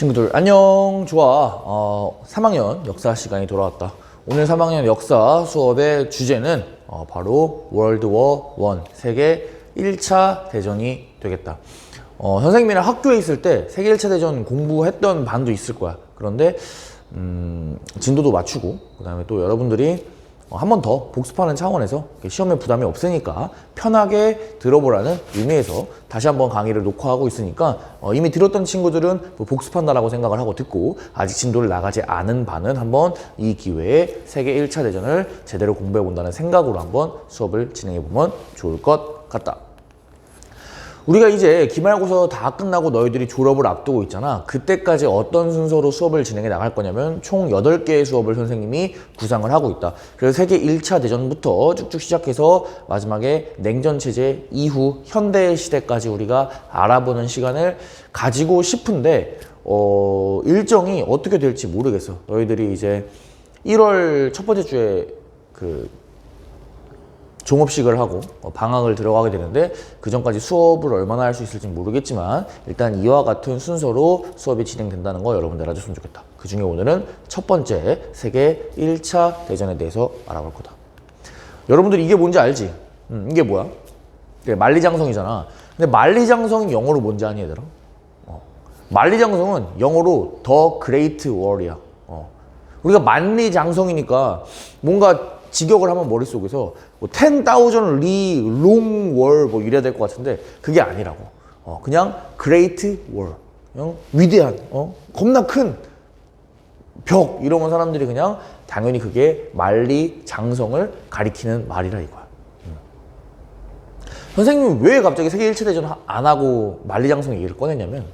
친구들 안녕. 좋아. 3학년 역사 시간이 돌아왔다. 오늘 3학년 역사 수업의 주제는 바로 월드워 1 세계 1차 대전이 되겠다. 선생님이랑 학교에 있을 때 세계 1차 대전 공부했던 반도 있을 거야. 그런데 진도도 맞추고 그 다음에 또 여러분들이 한 번 더 복습하는 차원에서 시험에 부담이 없으니까 편하게 들어보라는 의미에서 다시 한번 강의를 녹화하고 있으니까 이미 들었던 친구들은 복습한다라고 생각을 하고 듣고 아직 진도를 나가지 않은 반은 한번 이 기회에 세계 1차 대전을 제대로 공부해 본다는 생각으로 한번 수업을 진행해 보면 좋을 것 같다. 우리가 이제 기말고사 다 끝나고 너희들이 졸업을 앞두고 있잖아. 그때까지 어떤 순서로 수업을 진행해 나갈 거냐면 총 8개의 수업을 선생님이 구상을 하고 있다. 그래서 세계 1차 대전부터 쭉쭉 시작해서 마지막에 냉전체제 이후 현대 시대까지 우리가 알아보는 시간을 가지고 싶은데 일정이 어떻게 될지 모르겠어. 너희들이 이제 1월 첫 번째 주에 종업식을 하고 방학을 들어가게 되는데 그 전까지 수업을 얼마나 할 수 있을지 모르겠지만 일단 이와 같은 순서로 수업이 진행된다는 거 여러분들 알아줬으면 좋겠다. 그 중에 오늘은 첫 번째 세계 1차 대전에 대해서 알아볼 거다. 여러분들 이게 뭔지 알지? 이게 뭐야? 그래, 만리장성이잖아. 근데 만리장성이 영어로 뭔지 아니 얘들아? 만리장성은 영어로 The Great War이야. 우리가 만리장성이니까 뭔가 직역을 하면 머릿속에서 10,000 리 롱 월 뭐 이래야 될 것 같은데 그게 아니라고. 그냥 Great Wall. 그냥 위대한, 겁나 큰 벽 이러면 사람들이 그냥 당연히 그게 만리장성을 가리키는 말이라 이거야. 선생님이 왜 갑자기 세계 1차 대전 안 하고 만리장성 얘기를 꺼냈냐면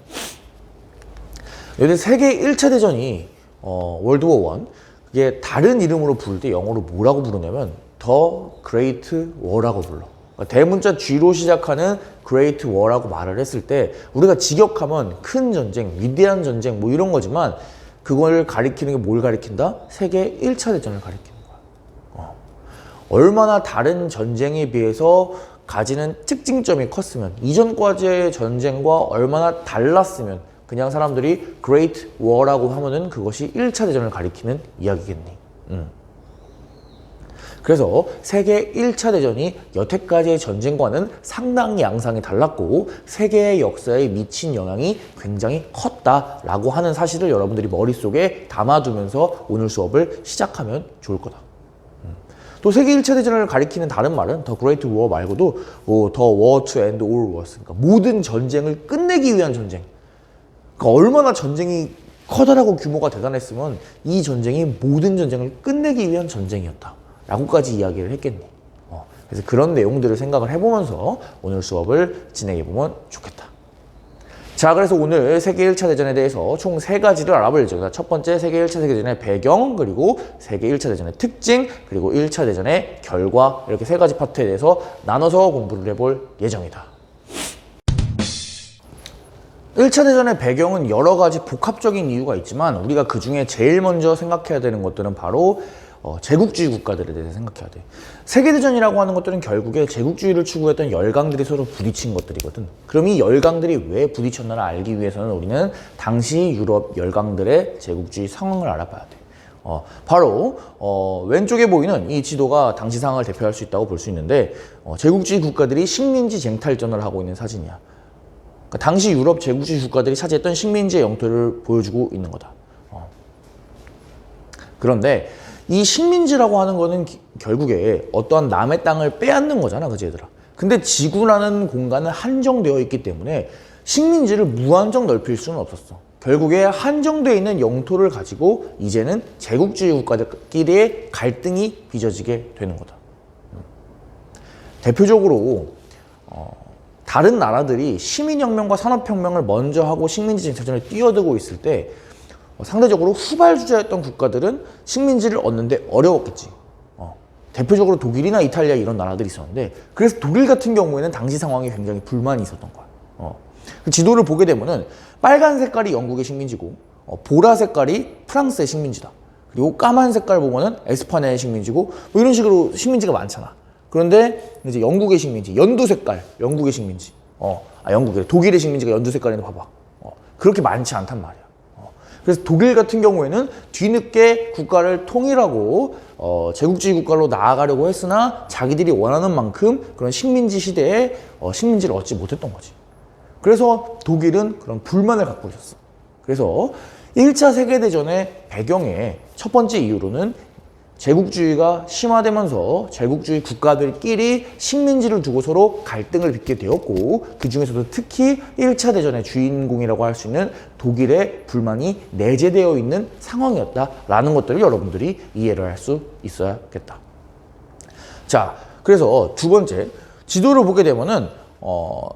여기 세계 1차 대전이 월드워 1 그게 다른 이름으로 부를 때 영어로 뭐라고 부르냐면 The Great War라고 불러. 그러니까 대문자 G로 시작하는 Great War라고 말을 했을 때 우리가 직역하면 큰 전쟁, 위대한 전쟁 뭐 이런 거지만 그걸 가리키는 게 뭘 가리킨다? 세계 1차 대전을 가리키는 거야. 얼마나 다른 전쟁에 비해서 가지는 특징점이 컸으면 이전 과제의 전쟁과 얼마나 달랐으면 그냥 사람들이 Great War라고 하면은 그것이 1차 대전을 가리키는 이야기겠니. 그래서 세계 1차 대전이 여태까지의 전쟁과는 상당히 양상이 달랐고 세계의 역사에 미친 영향이 굉장히 컸다라고 하는 사실을 여러분들이 머릿속에 담아두면서 오늘 수업을 시작하면 좋을 거다. 또 세계 1차 대전을 가리키는 다른 말은 The Great War 말고도 The War to End All Wars, 그러니까 모든 전쟁을 끝내기 위한 전쟁. 그러니까 얼마나 전쟁이 커다랗고 규모가 대단했으면 이 전쟁이 모든 전쟁을 끝내기 위한 전쟁이었다 라고까지 이야기를 했겠니. 그래서 그런 내용들을 생각을 해보면서 오늘 수업을 진행해보면 좋겠다. 자, 그래서 오늘 세계 1차 대전에 대해서 총 3가지를 알아볼 예정이다. 첫 번째 세계 1차 대전의 배경, 그리고 세계 1차 대전의 특징, 그리고 1차 대전의 결과, 이렇게 3가지 파트에 대해서 나눠서 공부를 해볼 예정이다. 1차 대전의 배경은 여러 가지 복합적인 이유가 있지만 우리가 그 중에 제일 먼저 생각해야 되는 것들은 바로 제국주의 국가들에 대해서 생각해야 돼. 세계대전이라고 하는 것들은 결국에 제국주의를 추구했던 열강들이 서로 부딪힌 것들이거든. 그럼 이 열강들이 왜 부딪혔나를 알기 위해서는 우리는 당시 유럽 열강들의 제국주의 상황을 알아봐야 돼. 바로 왼쪽에 보이는 이 지도가 당시 상황을 대표할 수 있다고 볼 수 있는데 제국주의 국가들이 식민지 쟁탈전을 하고 있는 사진이야. 그러니까 당시 유럽 제국주의 국가들이 차지했던 식민지의 영토를 보여주고 있는 거다. 그런데 이 식민지라고 하는 거는 결국에 어떠한 남의 땅을 빼앗는 거잖아, 그치 얘들아? 근데 지구라는 공간은 한정되어 있기 때문에 식민지를 무한정 넓힐 수는 없었어. 결국에 한정되어 있는 영토를 가지고 이제는 제국주의 국가들끼리의 갈등이 빚어지게 되는 거다. 대표적으로 다른 나라들이 시민혁명과 산업혁명을 먼저 하고 식민지 쟁탈전에 뛰어들고 있을 때 상대적으로 후발주자였던 국가들은 식민지를 얻는데 어려웠겠지. 대표적으로 독일이나 이탈리아 이런 나라들이 있었는데 그래서 독일 같은 경우에는 당시 상황이 굉장히 불만이 있었던 거야. 그 지도를 보게 되면은 빨간 색깔이 영국의 식민지고 보라 색깔이 프랑스의 식민지다. 그리고 까만 색깔 보면은 에스파냐의 식민지고 뭐 이런 식으로 식민지가 많잖아. 그런데 이제 영국의 식민지, 연두 색깔, 영국의 식민지. 독일의 식민지가 연두 색깔인데 봐봐. 그렇게 많지 않단 말이야. 그래서 독일 같은 경우에는 뒤늦게 국가를 통일하고 제국주의 국가로 나아가려고 했으나 자기들이 원하는 만큼 그런 식민지 시대에 식민지를 얻지 못했던 거지. 그래서 독일은 그런 불만을 갖고 있었어. 그래서 1차 세계대전의 배경의 첫 번째 이유로는 제국주의가 심화되면서 제국주의 국가들끼리 식민지를 두고 서로 갈등을 빚게 되었고, 그 중에서도 특히 1차 대전의 주인공이라고 할 수 있는 독일의 불만이 내재되어 있는 상황이었다라는 것들을 여러분들이 이해를 할 수 있어야겠다. 자, 그래서 두 번째, 지도를 보게 되면은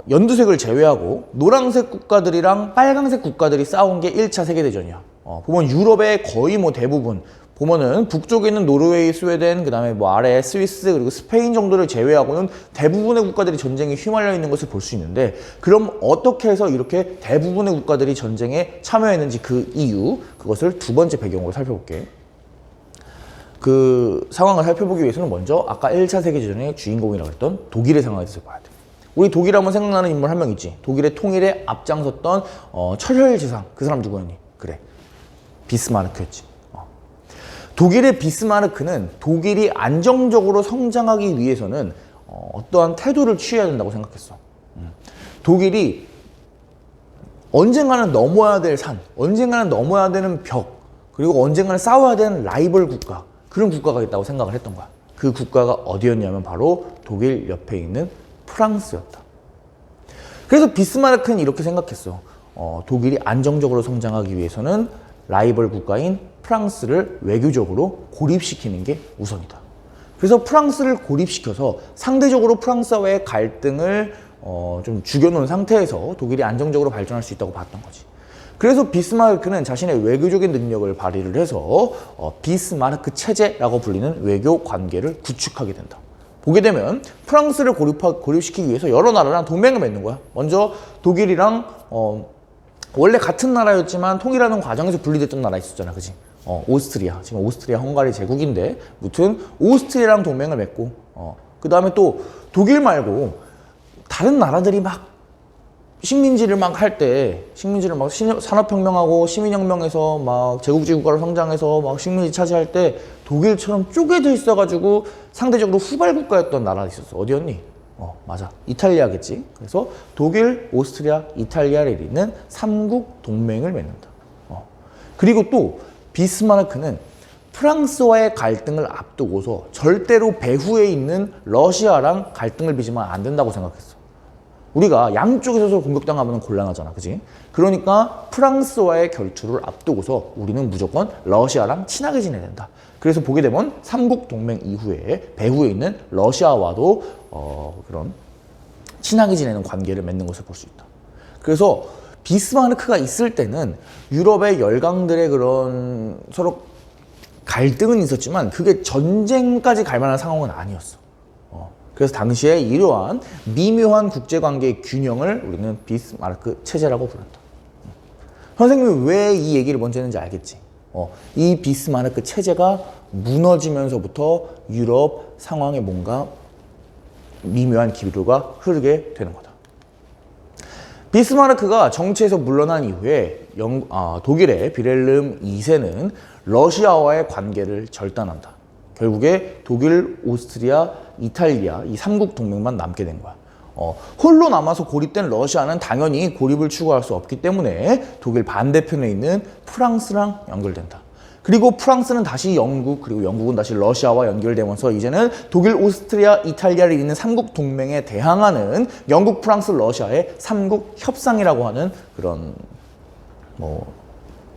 연두색을 제외하고 노란색 국가들이랑 빨간색 국가들이 싸운 게 1차 세계대전이야. 보면 유럽의 거의 뭐 대부분 보면은 북쪽에 있는 노르웨이, 스웨덴, 그 다음에 뭐 아래 스위스, 그리고 스페인 정도를 제외하고는 대부분의 국가들이 전쟁에 휘말려 있는 것을 볼 수 있는데, 그럼 어떻게 해서 이렇게 대부분의 국가들이 전쟁에 참여했는지 그 이유, 그것을 두 번째 배경으로 살펴볼게. 그 상황을 살펴보기 위해서는 먼저 아까 1차 세계대전의 주인공이라고 했던 독일의 상황에 대해서 봐야 돼. 우리 독일하면 생각나는 인물 한 명 있지. 독일의 통일에 앞장섰던 철혈지상, 그 사람 누구였니? 그래, 비스마르크였지. 독일의 비스마르크는 독일이 안정적으로 성장하기 위해서는 어떠한 태도를 취해야 된다고 생각했어. 독일이 언젠가는 넘어야 될 산, 언젠가는 넘어야 되는 벽, 그리고 언젠가는 싸워야 되는 라이벌 국가, 그런 국가가 있다고 생각을 했던 거야. 그 국가가 어디였냐면 바로 독일 옆에 있는 프랑스였다. 그래서 비스마르크는 이렇게 생각했어. 독일이 안정적으로 성장하기 위해서는 라이벌 국가인 프랑스를 외교적으로 고립시키는 게 우선이다. 그래서 프랑스를 고립시켜서 상대적으로 프랑스와의 갈등을 좀 죽여놓은 상태에서 독일이 안정적으로 발전할 수 있다고 봤던 거지. 그래서 비스마르크는 자신의 외교적인 능력을 발휘를 해서 비스마르크 체제라고 불리는 외교 관계를 구축하게 된다. 보게 되면 프랑스를 고립시키기 위해서 여러 나라랑 동맹을 맺는 거야. 먼저 독일이랑 원래 같은 나라였지만 통일하는 과정에서 분리됐던 나라 있었잖아, 그지? 오스트리아. 지금 오스트리아 헝가리 제국인데, 무튼 오스트리아랑 동맹을 맺고, 그 다음에 또 독일 말고 다른 나라들이 막 식민지를 막 할 때, 식민지를 막 산업혁명하고 시민혁명에서 막 제국주의 국가로 성장해서 막 식민지 차지할 때 독일처럼 쪼개져 있어가지고 상대적으로 후발 국가였던 나라가 있었어. 어디였니? 맞아. 이탈리아겠지. 그래서 독일, 오스트리아, 이탈리아를 잇는 삼국 동맹을 맺는다. 그리고 또 비스마르크는 프랑스와의 갈등을 앞두고서 절대로 배후에 있는 러시아랑 갈등을 빚으면 안 된다고 생각했어. 우리가 양쪽에서 공격당하면 곤란하잖아, 그지? 그러니까 프랑스와의 결투를 앞두고서 우리는 무조건 러시아랑 친하게 지내야 된다. 그래서 보게 되면 삼국 동맹 이후에 배후에 있는 러시아와도 그런 친하게 지내는 관계를 맺는 것을 볼 수 있다. 그래서 비스마르크가 있을 때는 유럽의 열강들의 그런 서로 갈등은 있었지만 그게 전쟁까지 갈 만한 상황은 아니었어. 그래서 당시에 이러한 미묘한 국제관계의 균형을 우리는 비스마르크 체제라고 부른다. 선생님이 왜 이 얘기를 먼저 했는지 알겠지? 이 비스마르크 체제가 무너지면서부터 유럽 상황에 뭔가 미묘한 기류가 흐르게 되는 거다. 비스마르크가 정치에서 물러난 이후에 독일의 빌헬름 2세는 러시아와의 관계를 절단한다. 결국에 독일, 오스트리아, 이탈리아 이 삼국 동맹만 남게 된 거야. 홀로 남아서 고립된 러시아는 당연히 고립을 추구할 수 없기 때문에 독일 반대편에 있는 프랑스랑 연결된다. 그리고 프랑스는 다시 영국, 그리고 영국은 다시 러시아와 연결되면서 이제는 독일, 오스트리아, 이탈리아를 잇는 삼국 동맹에 대항하는 영국, 프랑스, 러시아의 삼국 협상이라고 하는 그런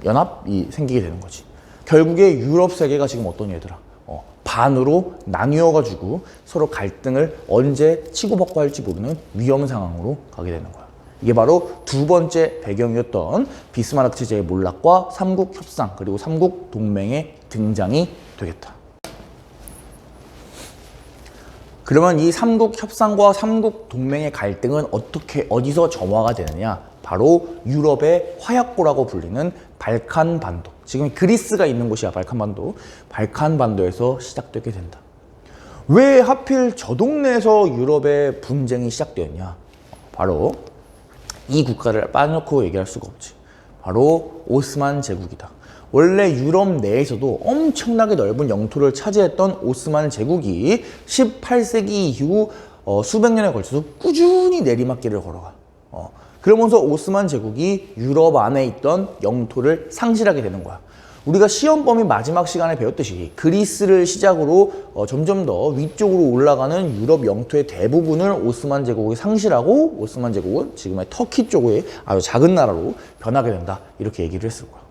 연합이 생기게 되는 거지. 결국에 유럽 세계가 지금 어떤 얘들아? 반으로 나뉘어가지고 서로 갈등을 언제 치고받고 할지 모르는 위험 상황으로 가게 되는 거야. 이게 바로 두 번째 배경이었던 비스마르크 체제의 몰락과 삼국 협상, 그리고 삼국 동맹의 등장이 되겠다. 그러면 이 삼국 협상과 삼국 동맹의 갈등은 어디서 점화가 되느냐? 바로 유럽의 화약고라고 불리는 발칸반도. 지금 그리스가 있는 곳이야, 발칸반도. 발칸반도에서 시작되게 된다. 왜 하필 저 동네에서 유럽의 분쟁이 시작되었냐? 바로 이 국가를 빠놓고 얘기할 수가 없지. 바로 오스만 제국이다. 원래 유럽 내에서도 엄청나게 넓은 영토를 차지했던 오스만 제국이 18세기 이후 수백 년에 걸쳐서 꾸준히 내리막길을 걸어가. 그러면서 오스만 제국이 유럽 안에 있던 영토를 상실하게 되는 거야. 우리가 시험 범위 마지막 시간에 배웠듯이 그리스를 시작으로 점점 더 위쪽으로 올라가는 유럽 영토의 대부분을 오스만 제국이 상실하고 오스만 제국은 지금의 터키 쪽의 아주 작은 나라로 변하게 된다. 이렇게 얘기를 했을 거야.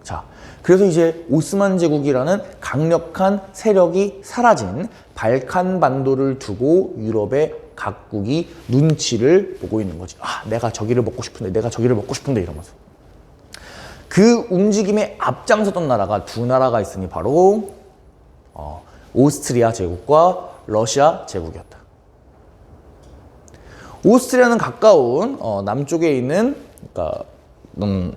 자, 그래서 이제 오스만 제국이라는 강력한 세력이 사라진 발칸 반도를 두고 유럽의 각국이 눈치를 보고 있는 거지. 아, 내가 저기를 먹고 싶은데, 내가 저기를 먹고 싶은데 이러면서. 그 움직임에 앞장섰던 나라가 두 나라가 있으니 바로 오스트리아 제국과 러시아 제국이었다. 오스트리아는 가까운 남쪽에 있는, 그러니까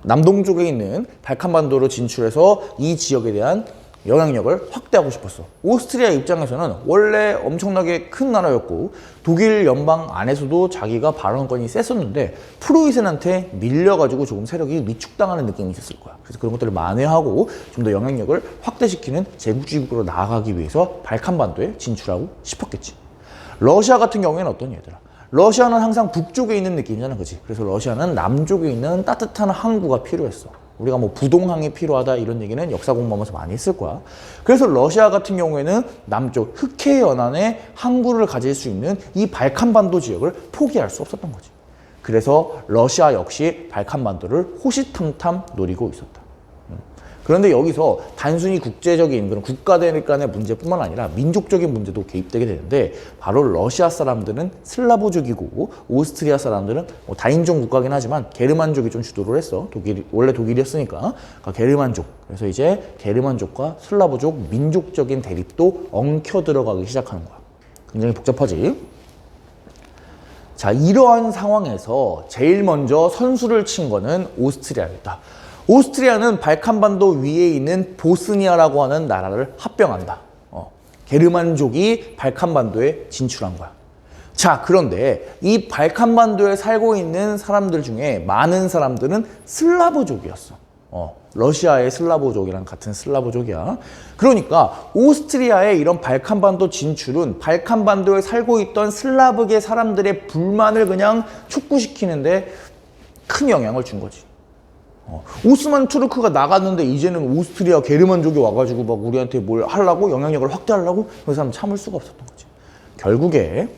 남동쪽에 있는 발칸반도로 진출해서 이 지역에 대한 영향력을 확대하고 싶었어. 오스트리아 입장에서는 원래 엄청나게 큰 나라였고 독일 연방 안에서도 자기가 발언권이 셌었는데 프로이센한테 밀려가지고 조금 세력이 위축당하는 느낌이 있었을 거야. 그래서 그런 것들을 만회하고 좀 더 영향력을 확대시키는 제국주의국으로 나아가기 위해서 발칸반도에 진출하고 싶었겠지. 러시아 같은 경우에는 어떤 얘들아? 러시아는 항상 북쪽에 있는 느낌이잖아, 그치? 그래서 러시아는 남쪽에 있는 따뜻한 항구가 필요했어. 우리가 뭐 부동항이 필요하다 이런 얘기는 역사 공부하면서 많이 했을 거야. 그래서 러시아 같은 경우에는 남쪽 흑해 연안에 항구를 가질 수 있는 이 발칸반도 지역을 포기할 수 없었던 거지. 그래서 러시아 역시 발칸반도를 호시탐탐 노리고 있었다. 그런데 여기서 단순히 국제적인 그런 국가들 간의 문제뿐만 아니라 민족적인 문제도 개입되게 되는데 바로 러시아 사람들은 슬라브족이고 오스트리아 사람들은 다인종 국가긴 하지만 게르만족이 좀 주도를 했어. 원래 독일이었으니까. 그러니까 게르만족. 그래서 이제 게르만족과 슬라브족 민족적인 대립도 엉켜 들어가기 시작하는 거야. 굉장히 복잡하지? 자, 이러한 상황에서 제일 먼저 선수를 친 거는 오스트리아였다. 오스트리아는 발칸반도 위에 있는 보스니아라고 하는 나라를 합병한다. 게르만족이 발칸반도에 진출한 거야. 자, 그런데 이 발칸반도에 살고 있는 사람들 중에 많은 사람들은 슬라브족이었어. 러시아의 슬라브족이랑 같은 슬라브족이야. 그러니까 오스트리아의 이런 발칸반도 진출은 발칸반도에 살고 있던 슬라브계 사람들의 불만을 그냥 촉구시키는데 큰 영향을 준 거지. 오스만 투르크가 나갔는데 이제는 오스트리아 게르만족이 와가지고 막 우리한테 뭘 하려고 영향력을 확대하려고 그 사람 참을 수가 없었던 거지. 결국에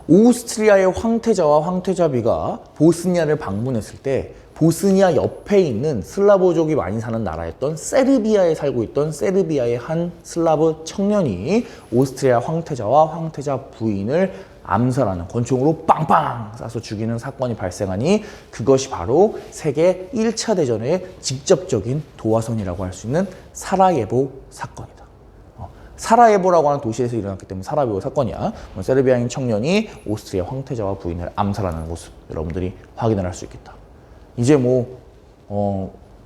오스트리아의 황태자와 황태자비가 보스니아를 방문했을 때 보스니아 옆에 있는 슬라브족이 많이 사는 나라였던 세르비아에 살고 있던 세르비아의 한 슬라브 청년이 오스트리아 황태자와 황태자 부인을 암살하는 권총으로 빵빵 쏴서 죽이는 사건이 발생하니 그것이 바로 세계 1차 대전의 직접적인 도화선이라고 할 수 있는 사라예보 사건이다. 사라예보라고 하는 도시에서 일어났기 때문에 사라예보 사건이야. 세르비아인 청년이 오스트리아 황태자와 부인을 암살하는 모습 여러분들이 확인을 할 수 있겠다. 이제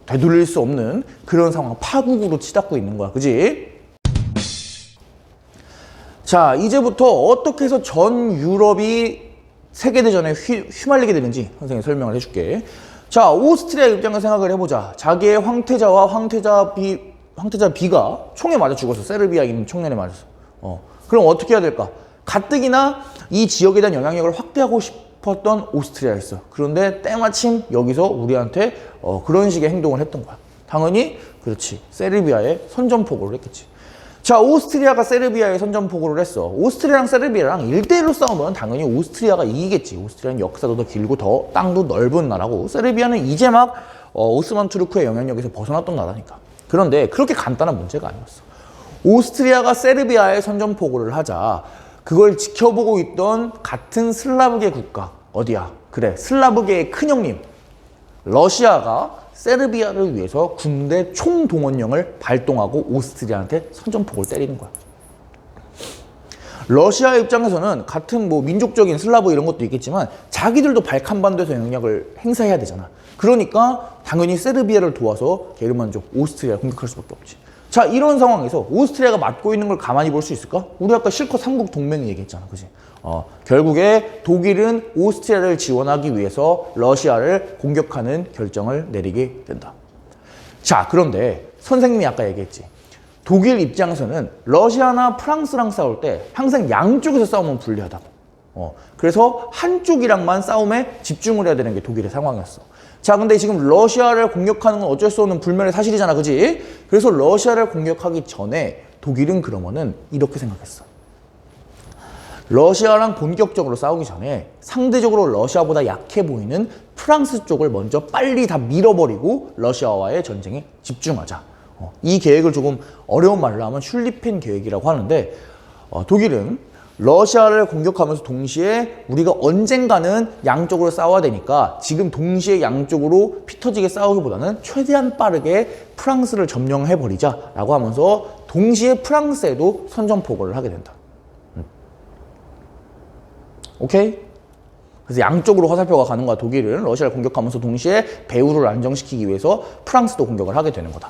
되돌릴 수 없는 그런 상황, 파국으로 치닫고 있는 거야. 그지? 자, 이제부터 어떻게 해서 전 유럽이 세계대전에 휘말리게 되는지 선생님이 설명을 해줄게. 자, 오스트리아 입장에서 생각을 해보자. 자기의 황태자와 황태자 B가 총에 맞아 죽었어. 세르비아인 청년에 맞았어. 그럼 어떻게 해야 될까? 가뜩이나 이 지역에 대한 영향력을 확대하고 싶었던 오스트리아였어. 그런데 때마침 여기서 우리한테 그런 식의 행동을 했던 거야. 당연히 그렇지. 세르비아에 선전포고를 했겠지. 자, 오스트리아가 세르비아에 선전포고를 했어. 오스트리아랑 세르비아랑 1대1로 싸우면 당연히 오스트리아가 이기겠지. 오스트리아는 역사도 더 길고 더 땅도 넓은 나라고 세르비아는 이제 막 오스만 투르크의 영향력에서 벗어났던 나라니까. 그런데 그렇게 간단한 문제가 아니었어. 오스트리아가 세르비아에 선전포고를 하자 그걸 지켜보고 있던 같은 슬라브계 국가 어디야? 그래, 슬라브계의 큰형님 러시아가 세르비아를 위해서 군대 총동원령을 발동하고 오스트리아한테 선전포고를 때리는 거야. 러시아 입장에서는 같은 민족적인 슬라브 이런 것도 있겠지만 자기들도 발칸반도에서 영향력을 행사해야 되잖아. 그러니까 당연히 세르비아를 도와서 게르만족 오스트리아를 공격할 수밖에 없지. 자, 이런 상황에서 오스트리아가 맞고 있는 걸 가만히 볼 수 있을까? 우리 아까 실컷 삼국 동맹 얘기했잖아, 그지? 결국에 독일은 오스트리아를 지원하기 위해서 러시아를 공격하는 결정을 내리게 된다. 자, 그런데 선생님이 아까 얘기했지. 독일 입장에서는 러시아나 프랑스랑 싸울 때 항상 양쪽에서 싸우면 불리하다고. 그래서 한쪽이랑만 싸움에 집중을 해야 되는 게 독일의 상황이었어. 자, 근데 지금 러시아를 공격하는 건 어쩔 수 없는 불멸의 사실이잖아, 그지? 그래서 러시아를 공격하기 전에 독일은 그러면은 이렇게 생각했어. 러시아랑 본격적으로 싸우기 전에 상대적으로 러시아보다 약해 보이는 프랑스 쪽을 먼저 빨리 다 밀어버리고 러시아와의 전쟁에 집중하자. 이 계획을 조금 어려운 말로 하면 슐리펜 계획이라고 하는데, 독일은 러시아를 공격하면서 동시에 우리가 언젠가는 양쪽으로 싸워야 되니까 지금 동시에 양쪽으로 피 터지게 싸우기보다는 최대한 빠르게 프랑스를 점령해버리자라고 하면서 동시에 프랑스에도 선전포고를 하게 된다. 오케이? 그래서 양쪽으로 화살표가 가는 거야. 독일은 러시아를 공격하면서 동시에 배후를 안정시키기 위해서 프랑스도 공격을 하게 되는 거다.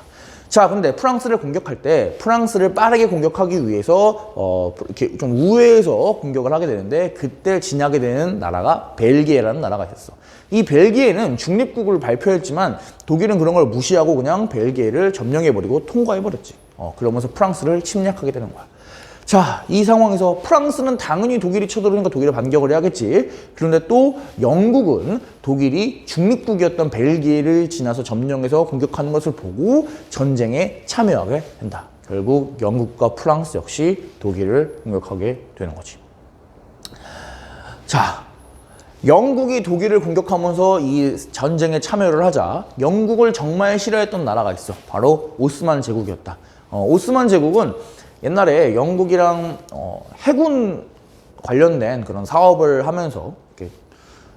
자, 근데 프랑스를 공격할 때 프랑스를 빠르게 공격하기 위해서 이렇게 좀 우회해서 공격을 하게 되는데, 그때 지나게 되는 나라가 벨기에라는 나라가 있었어. 이 벨기에는 중립국을 발표했지만 독일은 그런 걸 무시하고 그냥 벨기에를 점령해버리고 통과해버렸지. 그러면서 프랑스를 침략하게 되는 거야. 자, 이 상황에서 프랑스는 당연히 독일이 쳐들어오니까 독일에 반격을 해야겠지. 그런데 또 영국은 독일이 중립국이었던 벨기에를 지나서 점령해서 공격하는 것을 보고 전쟁에 참여하게 된다. 결국 영국과 프랑스 역시 독일을 공격하게 되는 거지. 자, 영국이 독일을 공격하면서 이 전쟁에 참여를 하자 영국을 정말 싫어했던 나라가 있어. 바로 오스만 제국이었다. 오스만 제국은 옛날에 영국이랑 해군 관련된 그런 사업을 하면서 이렇게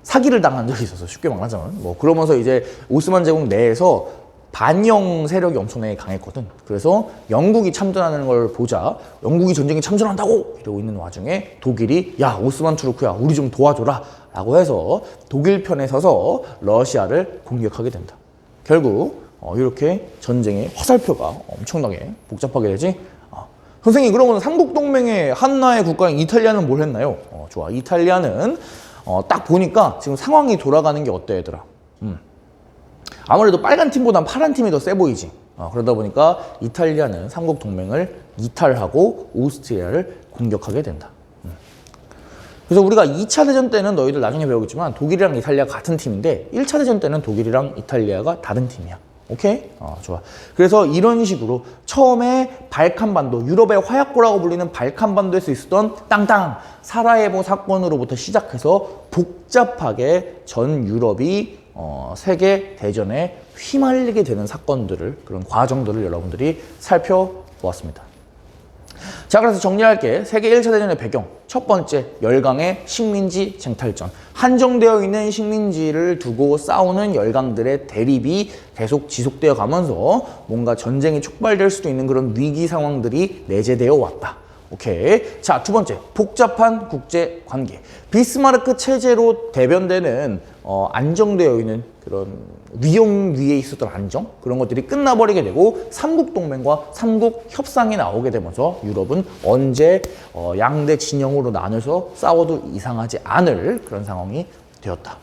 사기를 당한 적이 있어서, 쉽게 말하자면. 그러면서 이제 오스만 제국 내에서 반영 세력이 엄청나게 강했거든. 그래서 영국이 참전하는 걸 보자 영국이 전쟁에 참전한다고 이러고 있는 와중에 독일이 야, 오스만 투르크야, 우리 좀 도와줘라 라고 해서 독일 편에 서서 러시아를 공격하게 된다. 결국 이렇게 전쟁의 화살표가 엄청나게 복잡하게 되지. 선생님, 그러면 삼국동맹의 한나의 국가인 이탈리아는 뭘 했나요? 좋아. 이탈리아는 딱 보니까 지금 상황이 돌아가는 게 어때, 얘들아? 아무래도 빨간 팀보단 파란 팀이 더 세 보이지. 그러다 보니까 이탈리아는 삼국동맹을 이탈하고 오스트리아를 공격하게 된다. 그래서 우리가 2차 대전 때는 너희들 나중에 배우겠지만 독일이랑 이탈리아가 같은 팀인데 1차 대전 때는 독일이랑 이탈리아가 다른 팀이야. 오케이? 좋아. 그래서 이런 식으로 처음에 발칸반도, 유럽의 화약고라고 불리는 발칸반도에서 있었던 땅땅 사라예보 사건으로부터 시작해서 복잡하게 전 유럽이 세계 대전에 휘말리게 되는 사건들을, 그런 과정들을 여러분들이 살펴보았습니다. 자, 그래서 정리할게. 세계 1차 대전의 배경. 첫 번째, 열강의 식민지 쟁탈전. 한정되어 있는 식민지를 두고 싸우는 열강들의 대립이 계속 지속되어 가면서 뭔가 전쟁이 촉발될 수도 있는 그런 위기 상황들이 내재되어 왔다. 오케이. 자, 두 번째, 복잡한 국제 관계. 비스마르크 체제로 대변되는 안정되어 있는 그런 위용 위에 있었던 안정, 그런 것들이 끝나버리게 되고 삼국동맹과 삼국협상이 나오게 되면서 유럽은 언제 양대 진영으로 나눠서 싸워도 이상하지 않을 그런 상황이 되었다.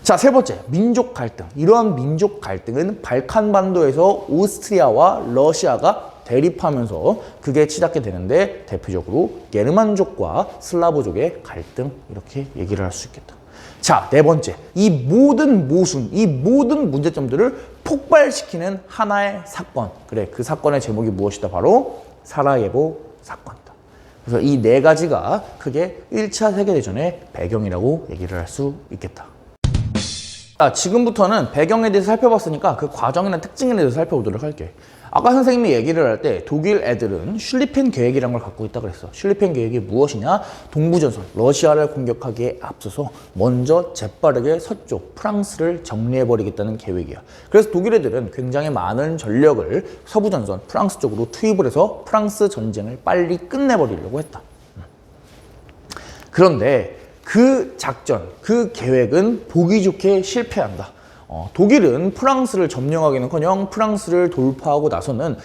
자, 세 번째, 민족 갈등. 이러한 민족 갈등은 발칸반도에서 오스트리아와 러시아가 대립하면서 그게 치닫게 되는데, 대표적으로 게르만족과 슬라브족의 갈등, 이렇게 얘기를 할 수 있겠다. 자, 네 번째, 이 모든 모순, 이 모든 문제점들을 폭발시키는 하나의 사건. 그래, 그 사건의 제목이 무엇이다? 바로 사라예보 사건이다. 그래서 이 네 가지가 크게 1차 세계대전의 배경이라고 얘기를 할 수 있겠다. 자, 지금부터는 배경에 대해서 살펴봤으니까 그 과정이나 특징에 대해서 살펴보도록 할게. 아까 선생님이 얘기를 할 때 독일 애들은 슐리펜 계획이라는 걸 갖고 있다고 그랬어. 슐리펜 계획이 무엇이냐? 동부전선, 러시아를 공격하기에 앞서서 먼저 재빠르게 서쪽 프랑스를 정리해버리겠다는 계획이야. 그래서 독일 애들은 굉장히 많은 전력을 서부전선, 프랑스 쪽으로 투입을 해서 프랑스 전쟁을 빨리 끝내버리려고 했다. 그런데 그 작전, 그 계획은 보기 좋게 실패한다. 독일은 프랑스를 점령하기는커녕 프랑스를 돌파하고 나서는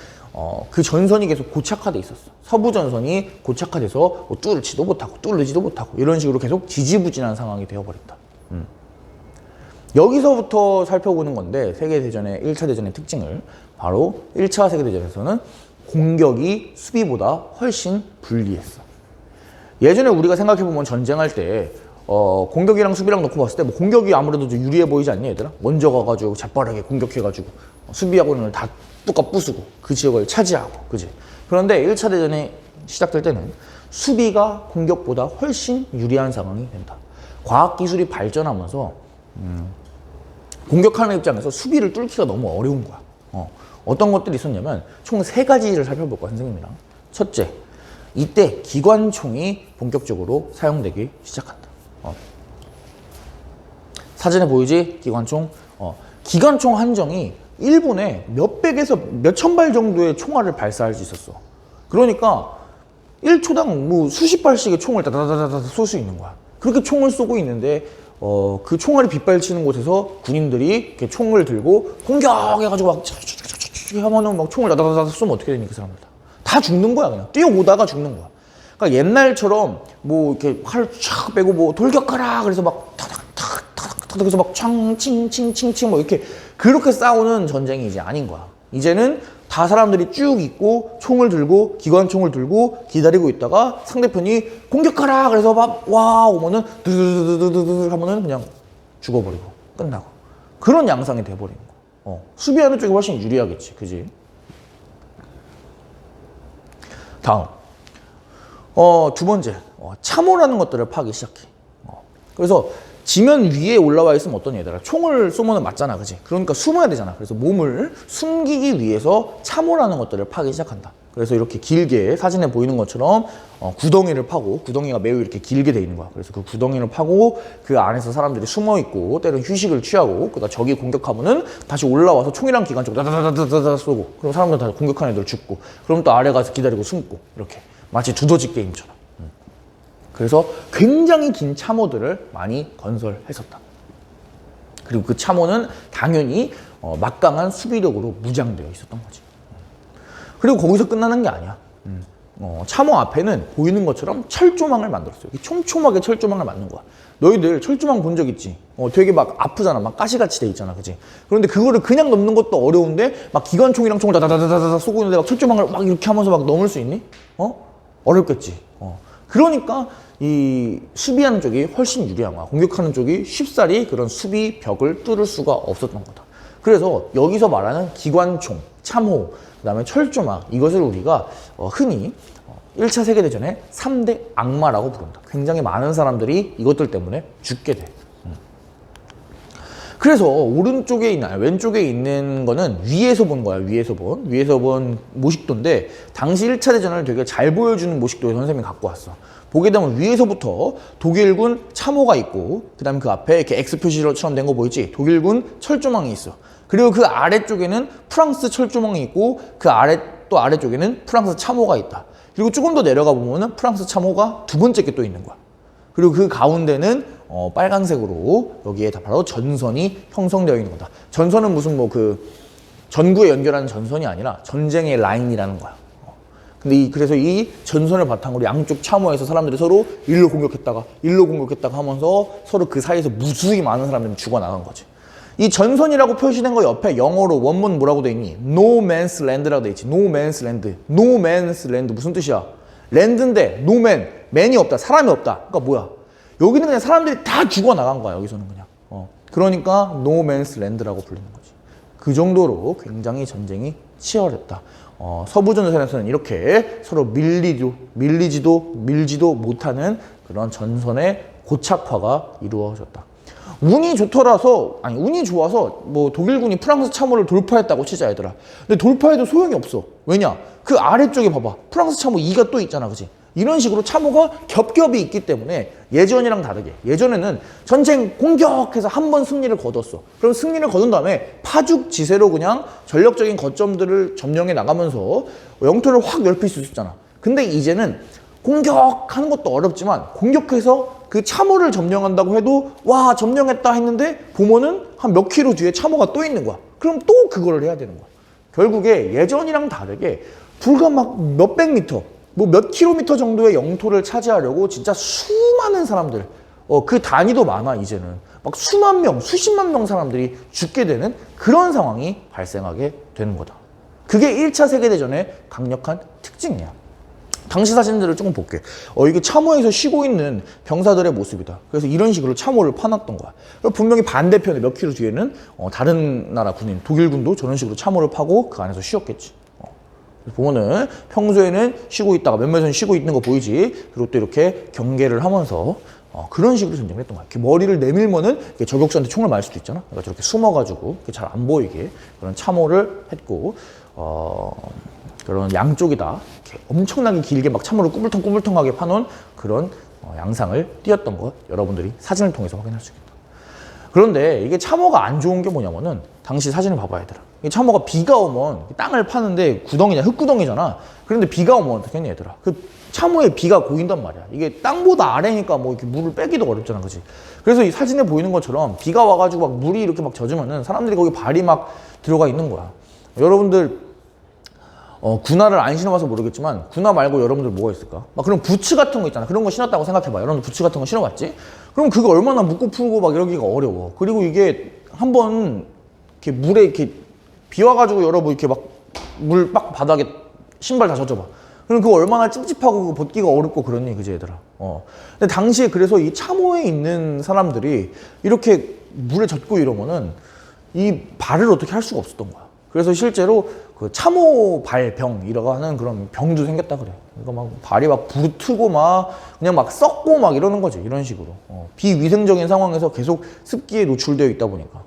그 전선이 계속 고착화돼 있었어. 서부 전선이 고착화돼서 뭐 뚫지도 못하고 뚫르지도 못하고 이런 식으로 계속 지지부진한 상황이 되어버렸다. 여기서부터 살펴보는 건데 세계대전의 1차 대전의 특징을 바로 1차 세계대전에서는 공격이 수비보다 훨씬 불리했어. 예전에 우리가 생각해보면 전쟁할 때 공격이랑 수비랑 놓고 봤을 때 뭐 공격이 아무래도 좀 유리해 보이지 않니 얘들아? 먼저 가가지고 재빠르게 공격해가지고 수비하고는 다 뚜까 부수고 그 지역을 차지하고 그지? 그런데 1차 대전이 시작될 때는 수비가 공격보다 훨씬 유리한 상황이 된다. 과학기술이 발전하면서 공격하는 입장에서 수비를 뚫기가 너무 어려운 거야. 어떤 것들이 있었냐면 총 3가지를 살펴볼 거야 선생님이랑. 첫째, 이때 기관총이 본격적으로 사용되기 시작한다. 사진에 보이지? 기관총. 기관총 한정이 1분에 몇백에서 몇천 발 정도의 총알을 발사할 수 있었어. 그러니까 1초당 뭐 수십 발씩의 총을 다다다다다 쏠 수 있는 거야. 그렇게 총을 쏘고 있는데 그 총알이 빗발치는 곳에서 군인들이 이렇게 총을 들고 공격해가지고 막 하면은 막 총을 다다다다 쏘면 어떻게 되니 그 사람들 다 죽는 거야. 그냥 뛰어오다가 죽는 거야. 그러니까 옛날처럼 뭐 이렇게 활 촥 빼고 뭐 돌격하라 그래서 막 타닥타닥타닥 그래서 막 칭칭칭칭칭 뭐 이렇게 그렇게 싸우는 전쟁이 이제 아닌 거야. 이제는 다 사람들이 쭉 있고 총을 들고 기관총을 들고 기다리고 있다가 상대편이 공격하라 그래서 막 와 오면은 드드드드드드 하면은 그냥 죽어버리고 끝나고 그런 양상이 돼버리는 거. 수비하는 쪽이 훨씬 유리하겠지, 그지? 다음, 두 번째, 참호라는 것들을 파기 시작해. 그래서 지면 위에 올라와 있으면 어떤 얘들아 총을 쏘면 맞잖아, 그지? 그러니까 숨어야 되잖아. 그래서 몸을 숨기기 위해서 참호라는 것들을 파기 시작한다. 그래서 이렇게 길게 사진에 보이는 것처럼 구덩이를 파고, 구덩이가 매우 이렇게 길게 돼 있는 거야. 그래서 그 구덩이를 파고 그 안에서 사람들이 숨어 있고 때로는 휴식을 취하고 그러다 적이 공격하면은 다시 올라와서 총이랑 기관총 다다다다다다 쏘고 그럼 사람들 다 공격하는 애들 죽고 그럼 또 아래 가서 기다리고 숨고 이렇게 마치 두더지 게임처럼. 그래서 굉장히 긴 참호들을 많이 건설했었다. 그리고 그 참호는 당연히 막강한 수비력으로 무장되어 있었던 거지. 그리고 거기서 끝나는 게 아니야. 참호 앞에는 보이는 것처럼 철조망을 만들었어요. 촘촘하게 철조망을 만든 거야. 너희들 철조망 본 적 있지? 되게 막 아프잖아. 막 가시같이 돼 있잖아. 그지? 그런데 그거를 그냥 넘는 것도 어려운데 막 기관총이랑 총을 다다다다다 쏘고 있는데 막 철조망을 막 이렇게 하면서 막 넘을 수 있니? 어렵겠지. 그러니까 이 수비하는 쪽이 훨씬 유리한 거야. 공격하는 쪽이 쉽사리 그런 수비 벽을 뚫을 수가 없었던 거다. 그래서 여기서 말하는 기관총, 참호, 그 다음에 철조망, 이것을 우리가 흔히 1차 세계대전의 3대 악마라고 부른다. 굉장히 많은 사람들이 이것들 때문에 죽게 돼. 그래서 오른쪽에 있는, 왼쪽에 있는 거는 위에서 본 거야. 위에서 본 모식도인데 당시 1차 대전을 되게 잘 보여주는 모식도에 선생님이 갖고 왔어. 보게 되면 위에서부터 독일군 참호가 있고 그 다음에 그 앞에 이렇게 X 표시처럼 된 거 보이지? 독일군 철조망이 있어. 그리고 그 아래쪽에는 프랑스 철조망이 있고 그 아래쪽에는 프랑스 참호가 있다. 그리고 조금 더 내려가 보면은 프랑스 참호가 두 번째 게 또 있는 거야. 그리고 그 가운데는 빨간색으로 여기에 다 바로 전선이 형성되어 있는 거다. 전선은 무슨 뭐 그 전구에 연결하는 전선이 아니라 전쟁의 라인이라는 거야. 근데 그래서 이 전선을 바탕으로 양쪽 참호에서 사람들이 서로 일로 공격했다가 하면서 서로 그 사이에서 무수히 많은 사람들이 죽어나간 거지. 이 전선이라고 표시된 거 옆에 영어로 원문 뭐라고 돼 있니? No man's land라고 돼 있지. No man's land. No man's land 무슨 뜻이야? 랜드인데 no man, man이 없다. 사람이 없다. 그러니까 뭐야? 여기는 그냥 사람들이 다 죽어나간 거야. 여기서는 그냥. 그러니까 no man's land라고 불리는 거지. 그 정도로 굉장히 전쟁이 치열했다. 서부전선에서는 이렇게 서로 밀지도 못하는 그런 전선의 고착화가 이루어졌다. 운이 좋아서 뭐 독일군이 프랑스 참호를 돌파했다고 치자 얘들아. 근데 돌파해도 소용이 없어. 왜냐? 그 아래쪽에 봐봐. 프랑스 참호 2가 또 있잖아. 그지? 이런 식으로 참호가 겹겹이 있기 때문에 예전이랑 다르게 예전에는 전쟁 공격해서 한 번 승리를 거뒀어. 그럼 승리를 거둔 다음에 파죽지세로 그냥 전력적인 거점들을 점령해 나가면서 영토를 확 넓힐 수 있었잖아. 근데 이제는 공격하는 것도 어렵지만 공격해서 그 참호를 점령한다고 해도 와 점령했다 했는데 보면은 한 몇 킬로 뒤에 참호가 또 있는 거야. 그럼 또 그거를 해야 되는 거야. 결국에 예전이랑 다르게 불과 막 몇백 미터, 뭐 몇 킬로미터 정도의 영토를 차지하려고 진짜 수많은 사람들, 그 단위도 많아 이제는. 막 수만 명, 수십만 명 사람들이 죽게 되는 그런 상황이 발생하게 되는 거다. 그게 1차 세계대전의 강력한 특징이야. 당시 사진들을 조금 볼게. 이게 참호에서 쉬고 있는 병사들의 모습이다. 그래서 이런 식으로 참호를 파놨던 거야. 분명히 반대편에 몇 킬로 뒤에는 다른 나라 군인, 독일군도 저런 식으로 참호를 파고 그 안에서 쉬었겠지. 보면은 평소에는 쉬고 있다가 몇몇은 쉬고 있는 거 보이지. 그리고 또 이렇게 경계를 하면서 그런 식으로 전쟁을 했던 거야. 이렇게 머리를 내밀면은 저격수한테 총을 맞을 수도 있잖아. 그러니까 저렇게 숨어가지고 잘 안 보이게 그런 참호를 했고, 그런 양쪽이 다 이렇게 엄청나게 길게 막 참호를 꾸불텅꾸불텅하게 파놓은 그런 양상을 띄었던 것 여러분들이 사진을 통해서 확인할 수 있겠다. 그런데 이게 참호가 안 좋은 게 뭐냐면은 당시 사진을 봐봐야 되더라. 이 참호가 비가 오면 땅을 파는데 구덩이냐 흙구덩이잖아. 그런데 비가 오면 어떻게 했니 얘들아? 그 참호에 비가 고인단 말이야. 이게 땅보다 아래니까 뭐 이렇게 물을 빼기도 어렵잖아, 그지? 그래서 이 사진에 보이는 것처럼 비가 와가지고 막 물이 이렇게 막 젖으면은 사람들이 거기 발이 막 들어가 있는 거야. 여러분들 군화를 안 신어봐서 모르겠지만 군화 말고 여러분들 뭐가 있을까? 막 그런 부츠 같은 거 있잖아. 그런 거 신었다고 생각해봐. 여러분들 부츠 같은 거 신어봤지? 그럼 그거 얼마나 묶고 풀고 막 이러기가 어려워. 그리고 이게 한번 이렇게 물에 이렇게 비 와가지고 여러분 이렇게 막 물 빡 바닥에 신발 다 젖어봐. 그럼 그거 얼마나 찝찝하고 그거 벗기가 어렵고 그러니, 그지 얘들아? 근데 당시에 그래서 이 참호에 있는 사람들이 이렇게 물에 젖고 이러면은 이 발을 어떻게 할 수가 없었던 거야. 그래서 실제로 그 참호 발병이라고 하는 그런 병도 생겼다 그래. 그러니까 막 발이 막 부르트고 막 그냥 막 썩고 막 이러는 거지. 이런 식으로. 비위생적인 상황에서 계속 습기에 노출되어 있다 보니까.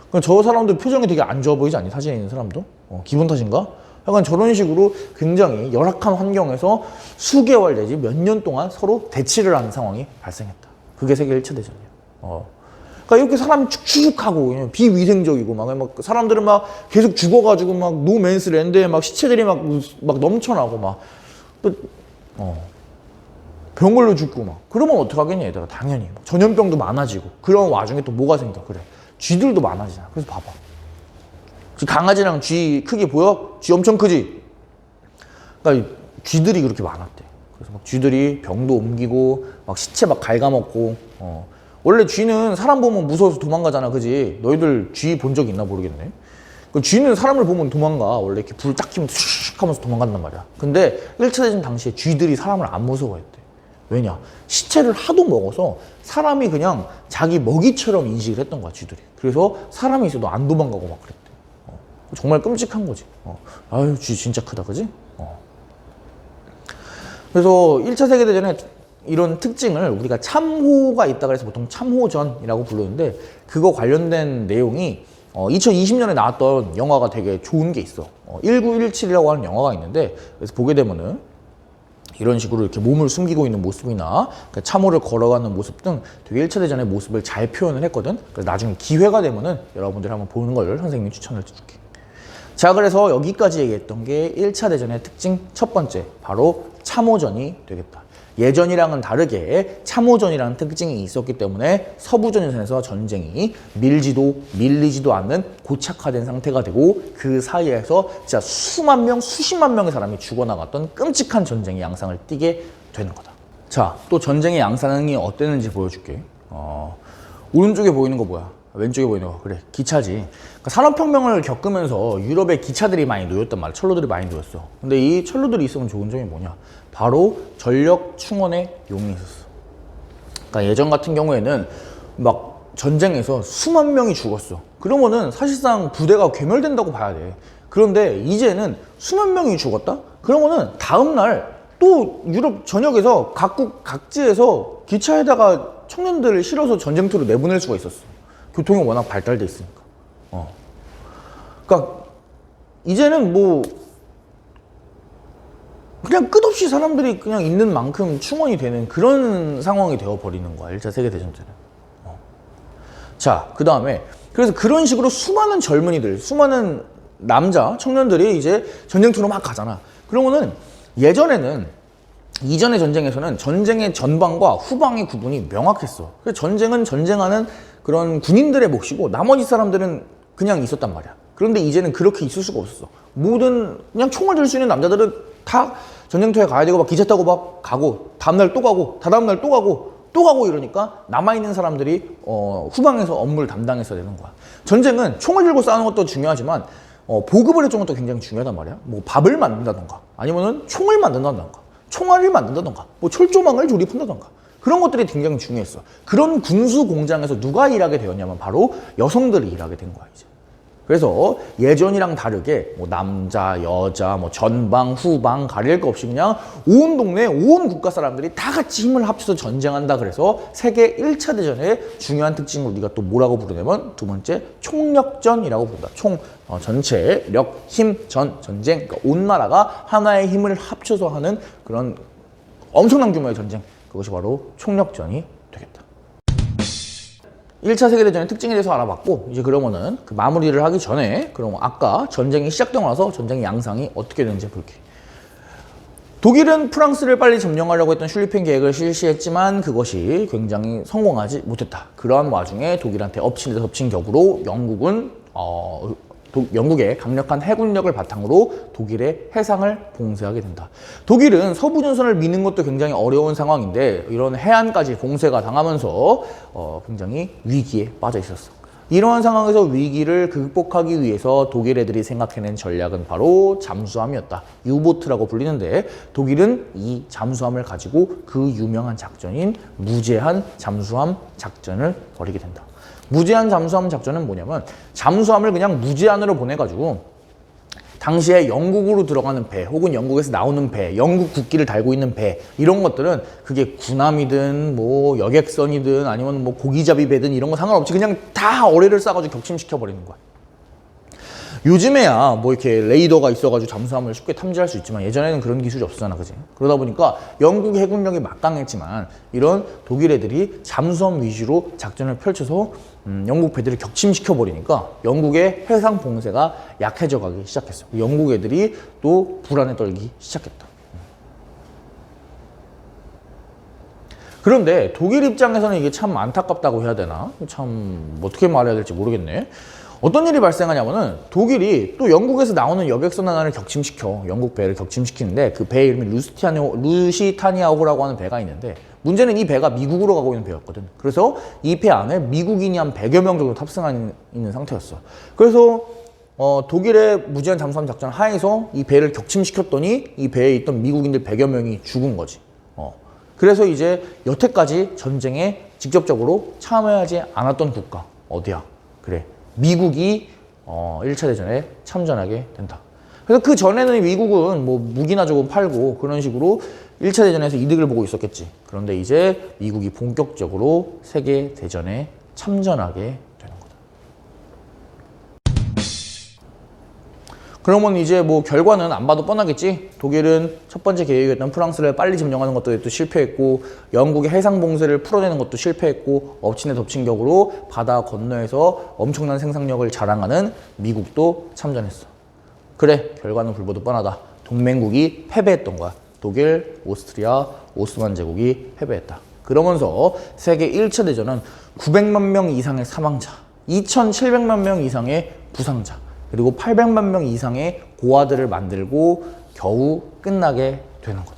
그럼 저 사람들 표정이 되게 안 좋아 보이지 않니? 사진에 있는 사람도? 기분 탓인가? 약간 저런 식으로 굉장히 열악한 환경에서 수개월 내지 몇 년 동안 서로 대치를 하는 상황이 발생했다. 그게 세계 1차 대전이야. 그러니까 이렇게 사람이 축축하고 비위생적이고 막 사람들은 막 계속 죽어가지고 막 노맨스 랜드에 막 시체들이 막 넘쳐나고 막 또 병 걸려 죽고 막 그러면 어떡하겠냐 얘들아. 당연히 전염병도 많아지고 그런 와중에 또 뭐가 생겨. 그래, 쥐들도 많아지잖아. 그래서 봐봐, 강아지랑 쥐 크기 보여? 쥐 엄청 크지? 그러니까 쥐들이 그렇게 많았대. 그래서 막 쥐들이 병도 옮기고 막 시체 막 갉아먹고. 원래 쥐는 사람 보면 무서워서 도망가잖아, 그지? 너희들 쥐 본 적 있나 모르겠네. 그 쥐는 사람을 보면 도망가. 원래 이렇게 불 딱 켜면 슉 하면서 도망간단 말이야. 근데 1차 대전 당시에 쥐들이 사람을 안 무서워했대. 왜냐? 시체를 하도 먹어서 사람이 그냥 자기 먹이처럼 인식을 했던 거야, 쥐들이. 그래서 사람이 있어도 안 도망가고 막 그랬대. 정말 끔찍한 거지. 아유, 쥐 진짜 크다, 그지? 그래서 1차 세계대전에 이런 특징을 우리가 참호가 있다 그래서 보통 참호전이라고 부르는데, 그거 관련된 내용이 2020년에 나왔던 영화가 되게 좋은 게 있어. 1917이라고 하는 영화가 있는데, 그래서 보게 되면은 이런 식으로 이렇게 몸을 숨기고 있는 모습이나 참호를 걸어가는 모습 등 되게 1차 대전의 모습을 잘 표현을 했거든. 그래서 나중에 기회가 되면은 여러분들이 한번 보는 걸 선생님이 추천을 해줄게. 자, 그래서 여기까지 얘기했던 게 1차 대전의 특징 첫 번째, 바로 참호전이 되겠다. 예전이랑은 다르게 참호전이라는 특징이 있었기 때문에 서부전선에서 전쟁이 밀리지도 않는 고착화된 상태가 되고, 그 사이에서 진짜 수만 명, 수십만 명의 사람이 죽어나갔던 끔찍한 전쟁의 양상을 띠게 되는 거다. 자, 또 전쟁의 양상이 어땠는지 보여줄게. 오른쪽에 보이는 거 뭐야? 왼쪽에 보이는 거, 그래, 기차지. 그러니까 산업혁명을 겪으면서 유럽에 기차들이 많이 놓였단 말이야. 철로들이 많이 놓였어. 근데 이 철로들이 있으면 좋은 점이 뭐냐? 바로 전력 충원의 용이 있었어. 그러니까 예전 같은 경우에는 막 전쟁에서 수만 명이 죽었어. 그러면은 사실상 부대가 괴멸된다고 봐야 돼. 그런데 이제는 수만 명이 죽었다? 그러면은 다음날 또 유럽 전역에서 각국 각지에서 기차에다가 청년들을 실어서 전쟁터로 내보낼 수가 있었어. 교통이 워낙 발달돼 있으니까. 그러니까 이제는 뭐 그냥 끝없이 사람들이 그냥 있는 만큼 충원이 되는 그런 상황이 되어버리는 거야, 1차 세계대전 때는. 자, 그 다음에 그래서 그런 식으로 수많은 젊은이들, 수많은 남자, 청년들이 이제 전쟁터로 막 가잖아. 그러면은 이전의 전쟁에서는 전쟁의 전방과 후방의 구분이 명확했어. 그래서 전쟁은 전쟁하는 그런 군인들의 몫이고 나머지 사람들은 그냥 있었단 말이야. 그런데 이제는 그렇게 있을 수가 없었어. 모든 그냥 총을 들 수 있는 남자들은 다 전쟁터에 가야 되고 막 기차 타고 막 가고 다음날 또 가고 다다음날 또 가고 또 가고 이러니까 남아있는 사람들이 후방에서 업무를 담당했어야 되는 거야. 전쟁은 총을 들고 싸우는 것도 중요하지만 보급을 해주는 것도 굉장히 중요하단 말이야. 뭐 밥을 만든다던가 아니면은 총을 만든다던가 총알을 만든다던가 뭐 철조망을 조립한다던가 그런 것들이 굉장히 중요했어. 그런 군수 공장에서 누가 일하게 되었냐면 바로 여성들이 일하게 된 거야 이제. 그래서 예전이랑 다르게 뭐 남자, 여자, 뭐 전방, 후방 가릴 거 없이 그냥 온 동네, 온 국가 사람들이 다 같이 힘을 합쳐서 전쟁한다. 그래서 세계 1차 대전의 중요한 특징을 우리가 또 뭐라고 부르냐면 두 번째 총력전이라고 부른다. 전체 력, 힘, 전쟁. 그러니까 온 나라가 하나의 힘을 합쳐서 하는 그런 엄청난 규모의 전쟁. 그것이 바로 총력전이 되겠다. 1차 세계대전의 특징에 대해서 알아봤고 이제 그러면은 그 마무리를 하기 전에 그럼 아까 전쟁이 시작되고 나서 전쟁의 양상이 어떻게 되는지 볼게. 독일은 프랑스를 빨리 점령하려고 했던 슐리핑 계획을 실시했지만 그것이 굉장히 성공하지 못했다. 그러한 와중에 독일한테 엎친 데 덮친 격으로 영국은 영국의 강력한 해군력을 바탕으로 독일의 해상을 봉쇄하게 된다. 독일은 서부 전선을 미는 것도 굉장히 어려운 상황인데 이런 해안까지 봉쇄가 당하면서 굉장히 위기에 빠져 있었어. 이러한 상황에서 위기를 극복하기 위해서 독일 애들이 생각해낸 전략은 바로 잠수함이었다. 유보트라고 불리는데 독일은 이 잠수함을 가지고 그 유명한 작전인 무제한 잠수함 작전을 벌이게 된다. 무제한 잠수함 작전은 뭐냐면 잠수함을 그냥 무제한으로 보내가지고 당시에 영국으로 들어가는 배 혹은 영국에서 나오는 배, 영국 국기를 달고 있는 배 이런 것들은 그게 군함이든 뭐 여객선이든 아니면 뭐 고기잡이 배든 이런 거 상관없이 그냥 다 어뢰를 쏴가지고 격침시켜 버리는 거야. 요즘에야 뭐 이렇게 레이더가 있어가지고 잠수함을 쉽게 탐지할 수 있지만 예전에는 그런 기술이 없었잖아, 그지? 그러다 보니까 영국 해군력이 막강했지만 이런 독일 애들이 잠수함 위주로 작전을 펼쳐서 영국 배들을 격침시켜 버리니까 영국의 해상 봉쇄가 약해져 가기 시작했어. 영국 애들이 또 불안에 떨기 시작했다. 그런데 독일 입장에서는 이게 참 안타깝다고 해야 되나? 참 어떻게 말해야 될지 모르겠네. 어떤 일이 발생하냐면은 독일이 또 영국에서 나오는 여객선 하나를 격침시켜 영국 배를 격침시키는데 그 배의 이름이 루시타니아호라고 하는 배가 있는데 문제는 이 배가 미국으로 가고 있는 배였거든. 그래서 이 배 안에 미국인이 한 100여 명 정도 탑승한 있는 상태였어. 그래서 독일의 무제한 잠수함 작전 하에서 이 배를 격침시켰더니 이 배에 있던 미국인들 100여 명이 죽은 거지. 그래서 이제 여태까지 전쟁에 직접적으로 참여하지 않았던 국가 어디야? 그래, 미국이 1차 대전에 참전하게 된다. 그래서 그 전에는 미국은 뭐 무기나 조금 팔고 그런 식으로 1차 대전에서 이득을 보고 있었겠지. 그런데 이제 미국이 본격적으로 세계 대전에 참전하게 되는 거다. 그러면 이제 뭐 결과는 안 봐도 뻔하겠지. 독일은 첫 번째 계획이었던 프랑스를 빨리 점령하는 것도 또 실패했고 영국의 해상 봉쇄를 풀어내는 것도 실패했고 엎친 데 덮친 격으로 바다 건너에서 엄청난 생산력을 자랑하는 미국도 참전했어. 그래, 결과는 불보듯 뻔하다. 동맹국이 패배했던 거야. 독일, 오스트리아, 오스만 제국이 패배했다. 그러면서 세계 1차 대전은 900만 명 이상의 사망자, 2,700만 명 이상의 부상자, 그리고 800만 명 이상의 고아들을 만들고 겨우 끝나게 되는 거다.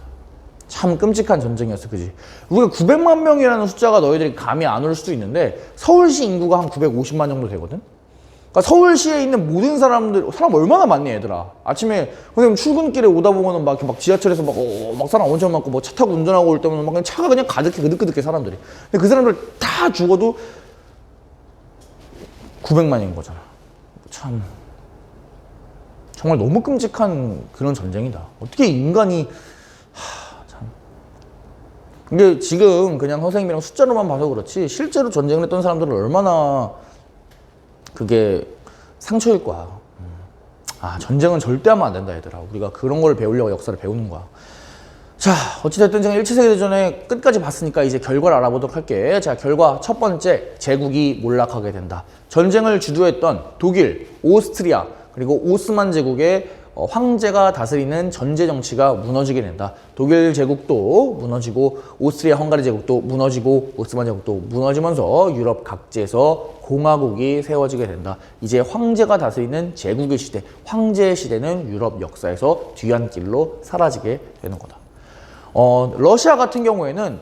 참 끔찍한 전쟁이었어, 그지? 우리가 900만 명이라는 숫자가 너희들이 감이 안 올 수도 있는데 서울시 인구가 한 950만 정도 되거든? 그러니까 서울시에 있는 모든 사람들, 사람 얼마나 많니, 얘들아? 아침에 선생님 출근길에 오다 보면은 막 지하철에서 막 사람 엄청 많고 뭐 차 타고 운전하고 올 때면 막 그냥 차가 그냥 가득해, 그득그득해, 사람들이. 근데 그 사람들 다 죽어도 900만인 거잖아. 참. 정말 너무 끔찍한 그런 전쟁이다. 어떻게 인간이 참. 근데 지금 그냥 선생님이랑 숫자로만 봐서 그렇지 실제로 전쟁을 했던 사람들은 얼마나 그게 상처일 거야. 전쟁은 절대 하면 안 된다, 얘들아. 우리가 그런 걸 배우려고 역사를 배우는 거야. 자, 어찌됐든 제가 1차 세계대전에 끝까지 봤으니까 이제 결과를 알아보도록 할게. 자, 결과 첫 번째, 제국이 몰락하게 된다. 전쟁을 주도했던 독일, 오스트리아, 그리고 오스만 제국의 황제가 다스리는 전제 정치가 무너지게 된다. 독일 제국도 무너지고 오스트리아 헝가리 제국도 무너지고 오스만 제국도 무너지면서 유럽 각지에서 공화국이 세워지게 된다. 이제 황제가 다스리는 제국의 시대, 황제의 시대는 유럽 역사에서 뒤안길로 사라지게 되는 거다. 러시아 같은 경우에는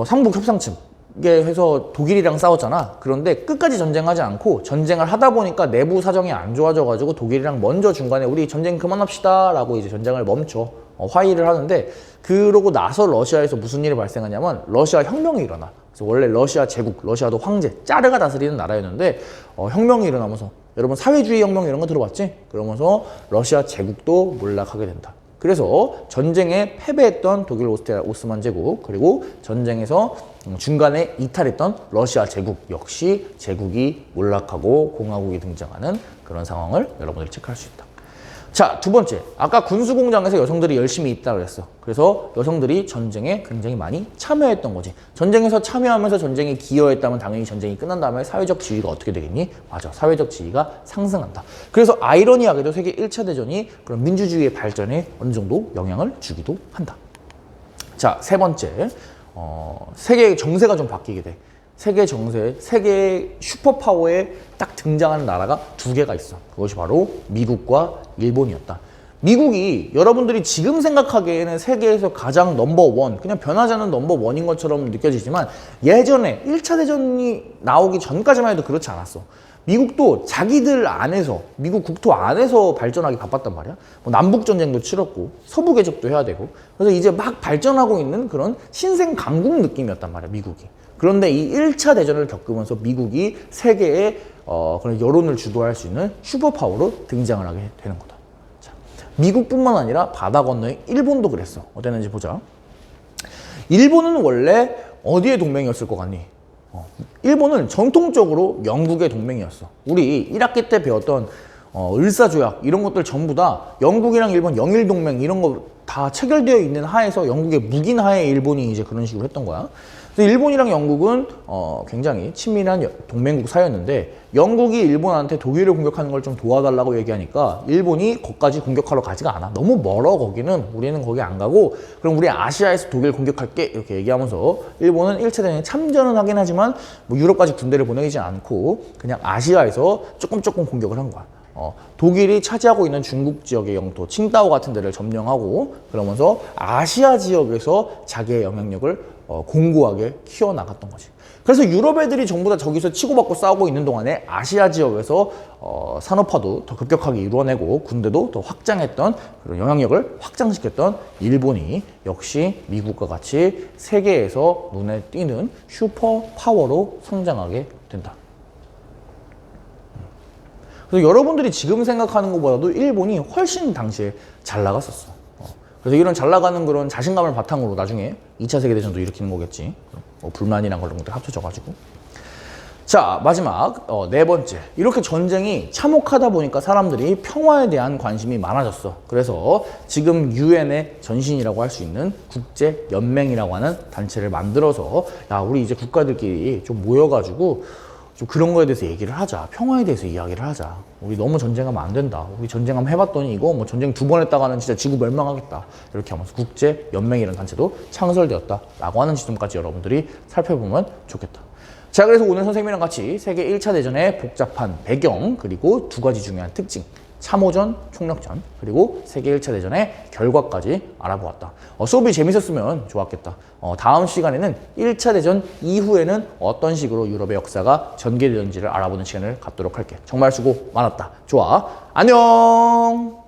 삼국 협상층 이게 해서 독일이랑 싸웠잖아. 그런데 끝까지 전쟁하지 않고 전쟁을 하다 보니까 내부 사정이 안 좋아져가지고 독일이랑 먼저 중간에 우리 전쟁 그만합시다 라고 이제 전쟁을 멈춰 화의를 하는데, 그러고 나서 러시아에서 무슨 일이 발생하냐면 러시아 혁명이 일어나. 그래서 원래 러시아 제국, 러시아도 황제, 짜르가 다스리는 나라였는데 혁명이 일어나면서, 여러분 사회주의 혁명 이런 거 들어봤지? 그러면서 러시아 제국도 몰락하게 된다. 그래서 전쟁에 패배했던 독일, 오스트리아, 오스만 제국, 그리고 전쟁에서 중간에 이탈했던 러시아 제국 역시 제국이 몰락하고 공화국이 등장하는 그런 상황을 여러분들이 체크할 수 있다. 자, 두 번째. 아까 군수공장에서 여성들이 열심히 있다고 그랬어. 그래서 여성들이 전쟁에 굉장히 많이 참여했던 거지. 전쟁에서 참여하면서 전쟁에 기여했다면 당연히 전쟁이 끝난 다음에 사회적 지위가 어떻게 되겠니? 맞아. 사회적 지위가 상승한다. 그래서 아이러니하게도 세계 1차 대전이 그런 민주주의의 발전에 어느 정도 영향을 주기도 한다. 자, 세 번째. 세계의 정세가 좀 바뀌게 돼. 세계 정세, 세계 슈퍼파워에 딱 등장하는 나라가 두 개가 있어. 그것이 바로 미국과 일본이었다. 미국이 여러분들이 지금 생각하기에는 세계에서 가장 넘버원, 그냥 변하지 않는 넘버원인 것처럼 느껴지지만 예전에 1차 대전이 나오기 전까지만 해도 그렇지 않았어. 미국도 자기들 안에서, 미국 국토 안에서 발전하기 바빴단 말이야. 뭐 남북전쟁도 치렀고 서부 개척도 해야 되고, 그래서 이제 막 발전하고 있는 그런 신생 강국 느낌이었단 말이야, 미국이. 그런데 이 1차 대전을 겪으면서 미국이 세계의 그런 여론을 주도할 수 있는 슈퍼파워로 등장을 하게 되는 거다. 자, 미국뿐만 아니라 바다 건너의 일본도 그랬어. 어땠는지 보자. 일본은 원래 어디의 동맹이었을 것 같니? 일본은 전통적으로 영국의 동맹이었어. 우리 1학기 때 배웠던 을사조약 이런 것들 전부 다 영국이랑 일본 영일동맹 이런 거 다 체결되어 있는 하에서 영국의 묵인 하에 일본이 이제 그런 식으로 했던 거야. 그래서 일본이랑 영국은 굉장히 친밀한 동맹국 사이였는데, 영국이 일본한테 독일을 공격하는 걸 좀 도와달라고 얘기하니까 일본이 거기까지 공격하러 가지가 않아. 너무 멀어 거기는. 우리는 거기 안 가고 그럼 우리 아시아에서 독일 공격할게 이렇게 얘기하면서 일본은 1차 대전에 참전은 하긴 하지만 뭐 유럽까지 군대를 보내지 않고 그냥 아시아에서 조금 공격을 한 거야. 독일이 차지하고 있는 중국 지역의 영토, 칭다오 같은 데를 점령하고 그러면서 아시아 지역에서 자기의 영향력을 공고하게 키워나갔던 거지. 그래서 유럽 애들이 전부 다 저기서 치고받고 싸우고 있는 동안에 아시아 지역에서 산업화도 더 급격하게 이루어내고 군대도 더 확장했던, 그런 영향력을 확장시켰던 일본이 역시 미국과 같이 세계에서 눈에 띄는 슈퍼파워로 성장하게 된다. 그래서 여러분들이 지금 생각하는 것보다도 일본이 훨씬 당시에 잘 나갔었어. 그래서 이런 잘 나가는 그런 자신감을 바탕으로 나중에 2차 세계대전도 일으키는 거겠지. 불만이랑 그런 것들 합쳐져가지고. 자, 마지막 네 번째. 이렇게 전쟁이 참혹하다 보니까 사람들이 평화에 대한 관심이 많아졌어. 그래서 지금 유엔의 전신이라고 할 수 있는 국제연맹이라고 하는 단체를 만들어서, 야, 우리 이제 국가들끼리 좀 모여가지고 좀 그런 거에 대해서 얘기를 하자. 평화에 대해서 이야기를 하자. 우리 너무 전쟁하면 안 된다. 우리 전쟁하면 해봤더니 이거 뭐 전쟁 2번 했다가는 진짜 지구 멸망하겠다. 이렇게 하면서 국제연맹이라는 단체도 창설되었다라고 하는 지점까지 여러분들이 살펴보면 좋겠다. 자, 그래서 오늘 선생님이랑 같이 세계 1차 대전의 복잡한 배경, 그리고 두 가지 중요한 특징, 참호전, 총력전, 그리고 세계 1차 대전의 결과까지 알아보았다. 수업이 재밌었으면 좋았겠다. 다음 시간에는 1차 대전 이후에는 어떤 식으로 유럽의 역사가 전개되는지를 알아보는 시간을 갖도록 할게. 정말 수고 많았다. 좋아. 안녕!